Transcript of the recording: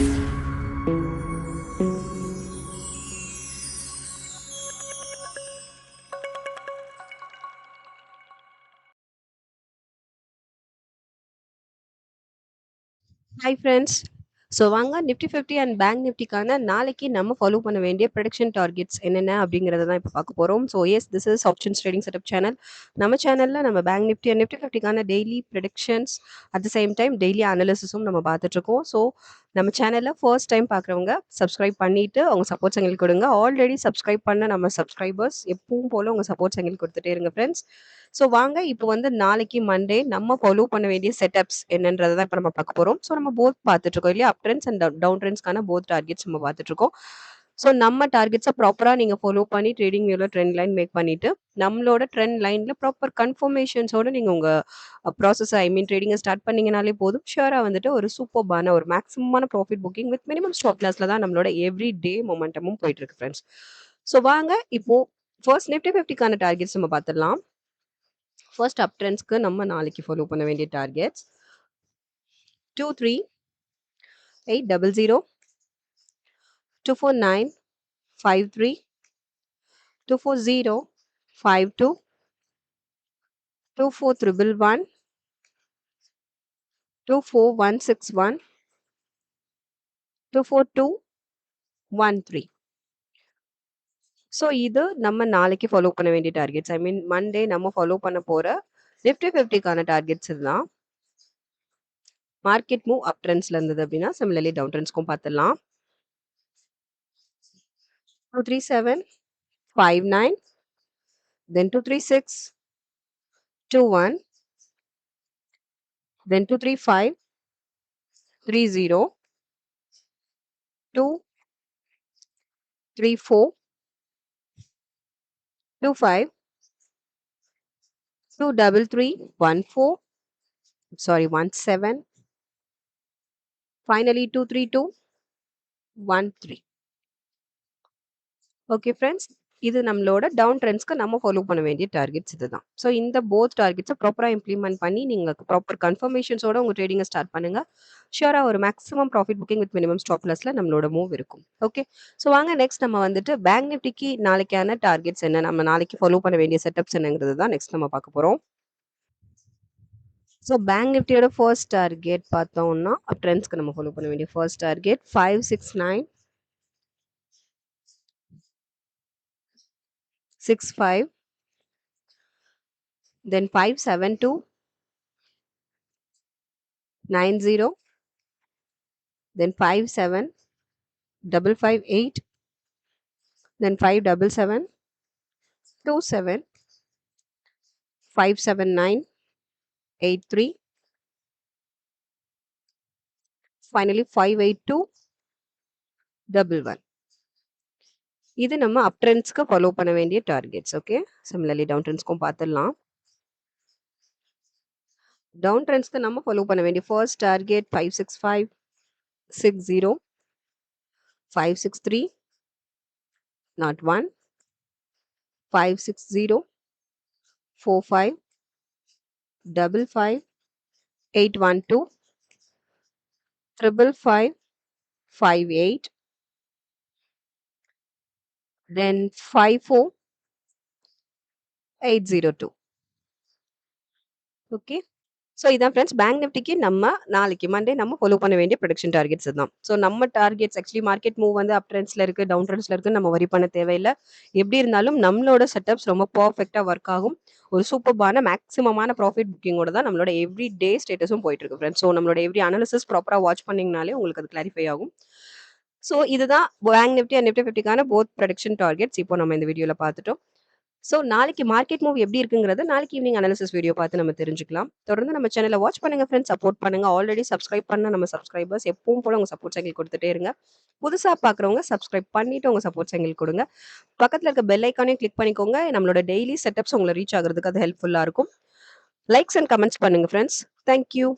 Hi friends. So வாங்க Nifty 50 and bank நிஃப்டிக்கான நாளைக்கு நம்ம ஃபாலோ பண்ண வேண்டிய ப்ரெடிக்ஷன் டார்கெட்ஸ் என்னென்ன அப்படிங்கிறத தான் இப்போ பார்க்க போகிறோம். So yes, this is options trading setup channel. நம்ம சேனலில் நம்ம பேங்க் நிஃப்டி அண்ட் நிஃப்டி 50க்கான daily predictions at the same time daily அனாலிசிஸும் நம்ம பார்த்துட்ருக்கோம். ஸோ நம்ம சேனலில் ஃபர்ஸ்ட் டைம் பார்க்குறவங்க சப்ஸ்கிரைப் பண்ணிவிட்டு அவங்க சப்போர்ட்ஸ் எங்களுக்கு கொடுங்க. ஆல்ரெடி சப்ஸ்கிரைப் பண்ண நம்ம சப்ஸ்கிரைபர்ஸ் எப்பவும் போல் உங்கள் சப்போர்ட்ஸ் எங்களுக்கு கொடுத்துட்டே இருங்க ஃப்ரெண்ட்ஸ். ஸோ வாங்க இப்போ வந்து நாளைக்கு மண்டே நம்ம ஃபாலோ பண்ண வேண்டிய செட்டப்ஸ் என்னன்றதை தான் இப்போ நம்ம பார்க்க போகிறோம். ஸோ நம்ம போத் பார்த்துட்ருக்கோம் இல்லையா, அப் ட்ரெண்ட்ஸ் அண்ட் டவுன் ட்ரெண்ட்ஸ்க்கான போத் டார்கெட்ஸ் நம்ம பார்த்துட்ருக்கோம். ஸோ நம்ம டார்கெட்ஸை ப்ராப்பராக நீங்கள் ஃபாலோ பண்ணி ட்ரேடிங் வியூவில் ட்ரெண்ட் லைன் மேக் பண்ணிவிட்டு நம்மளோட ட்ரெண்ட் லைனில் ப்ராப்பர் கன்ஃபர்மேஷன்ஸோடு நீங்கள் உங்கள் ப்ராசஸை ட்ரேடிங்கை ஸ்டார்ட் பண்ணிங்கனாலே போதும். ஷியோராக வந்துட்டு ஒரு சூப்பர்பான ஒரு மேக்ஸிமமான profit booking with minimum stop லாஸில் தான் நம்மளோட எவ்ரி டே மொமெண்டமும் போயிட்டுருக்கு ஃப்ரெண்ட்ஸ். ஸோ வாங்க இப்போது ஃபர்ஸ்ட் நிஃப்டி 50க்கான டார்கெட்ஸ் நம்ம பார்த்துடலாம். ஃபர்ஸ்ட் அப் ட்ரெண்ட்ஸ்க்கு நம்ம நாளைக்கு ஃபாலோ பண்ண வேண்டிய டார்கெட்ஸ் 23,800, 249,53, 240,52, 24,111, 24,161, 242,13. ஸோ இது நம்ம நாளைக்கு ஃபாலோ பண்ண வேண்டிய டார்கெட்ஸ். மண்டே நம்ம ஃபாலோ பண்ண போகிற நிஃப்டி 50க்கான டார்கெட்ஸ் இதுதான். மார்க்கெட் மூவ் அப் ட்ரெண்ட்ஸ்ல இருந்தது அப்படின்னா சிமிலர்லி டவுன் ட்ரெண்ட்ஸ்க்கும் பார்த்துடலாம். 23759, then 23621, then 23530, 23425, 23314, 17, finally 23213. Okay friends, இது நம்மளோட டவுன் ட்ரெண்ட்ஸ்க்கு நம்ம ஃபாலோ பண்ண வேண்டிய டார்கெட்ஸ் இதுதான். ஸோ இந்த போத் டார்கெட்ஸை ப்ராப்பராக இம்ப்ளிமெண்ட் பண்ணி நீங்கள் ப்ராப்பர் கன்ஃபர்மேஷன்ஸோட உங்கள் ட்ரேடிங்கை ஸ்டார்ட் பண்ணுங்கள். ஷியோராக ஒரு maximum profit booking with minimum stop லாஸில் நம்மளோட மூவ் இருக்கும். ஓகே, ஸோ வாங்க நெக்ஸ்ட் நம்ம வந்துட்டு பேங்க் நிஃப்டிக்கு நாளைக்கான டார்கெட்ஸ் என்ன, நம்ம நாளைக்கு ஃபாலோ பண்ண வேண்டிய செட்டப்ஸ் என்னங்கிறது தான் நெக்ஸ்ட் நம்ம பார்க்க போகிறோம். ஸோ பேங்க் நிஃப்டியோட ஃபர்ஸ்ட் டார்கெட் பார்த்தோம்னா அப் ட்ரெண்ட்ஸ்க்கு நம்ம ஃபாலோ பண்ண வேண்டிய first target 56965, then 57290, then 57558, then 57727, 57983, finally 58211. இது நம்ம அப் ட்ரெண்ட்ஸ்க்கு ஃபாலோ பண்ண வேண்டிய டார்கெட்ஸ். ஓகே, சிமிலர்லி டவுன் ட்ரெண்ட்ஸ்க்கும் பார்த்துடலாம். டவுன் ட்ரெண்ட்ஸ்க்கு நம்ம ஃபாலோ பண்ண வேண்டிய first target 56560, 56301, 56045, 55812, 55558, then 54802. Okay, so இதான் ஃப்ரெண்ட்ஸ் பேங்க் நிஃப்டிக்கு நம்ம நாளைக்கு மண்டே நம்ம ஃபாலோ பண்ண வேண்டிய ப்ரொடக்ஷன் டார்கெட்ஸ் தான். ஸோ நம்ம டார்கெட்ஸ் ஆக்சுவலி மார்க்கெட் மூவ் வந்து அப் ட்ரெண்ட்ஸில் இருக்குது, டவுன் ட்ரெண்ட்ஸில் இருக்குது, நம்ம வரி பண்ண தேவையில்லை. எப்படி இருந்தாலும் நம்மளோட செட்டப்ஸ் ரொம்ப பர்ஃபெக்டாக ஒர்க் ஆகும். ஒரு சூப்பர்பான மேக்ஸிமமான ப்ராஃபிட் புக்கிங்கோட தான் நம்மளோட எவ்ரி டே ஸ்டேட்டஸும் போயிட்டு இருக்கு ஃப்ரெண்ட்ஸ். ஸோ நம்மளோட எவ்ரி அனாலிசிஸ் ப்ராப்பராக வாட்ச் பண்ணிங்கனாலே உங்களுக்கு அது கிளாரிஃபை ஆகும். ஸோ இதுதான் பேங்க் நிஃப்டி அண்ட் நிஃப்டி 50க்கான போத் ப்ரொடக்ஷன் டார்கெட்ஸ் இப்போ நம்ம இந்த வீடியோவில் பார்த்துட்டோம். ஸோ நாளைக்கு மார்க்கெட் மூவ் எப்படி இருக்குங்கிறது நாளைக்கு ஈவினிங் அனாலிசிஸ் வீடியோ பார்த்து நம்ம தெரிஞ்சுக்கலாம். தொடர்ந்து நம்ம சேனலை வாட்ச் பண்ணுங்க ஃப்ரெண்ட்ஸ், சப்போர்ட் பண்ணுங்க. ஆல்ரெடி சப்ஸ்கிரைப் பண்ண நம்ம சப்ஸ்கிரைபர்ஸ் எப்பவும் போல உங்க சப்போர்ட்ஸ் எங்களுக்கு கொடுத்துட்டே இருங்க. புதுசாக பார்க்குறவங்க சப்ஸ்கிரைப் பண்ணிட்டு உங்க சப்போர்ட்ஸ் எங்களுக்கு கொடுங்க. பக்கத்தில் இருக்க பெல் ஐக்கானே கிளிக் பண்ணிக்கோங்க. நம்மளோட டெய்லி செட்டப்ஸ் உங்களை ரீச் ஆகிறதுக்கு அது ஹெல்ப்ஃபுல்லாக இருக்கும். லைக்ஸ் அண்ட் கமெண்ட்ஸ் பண்ணுங்க ஃப்ரெண்ட்ஸ். தேங்க்யூ.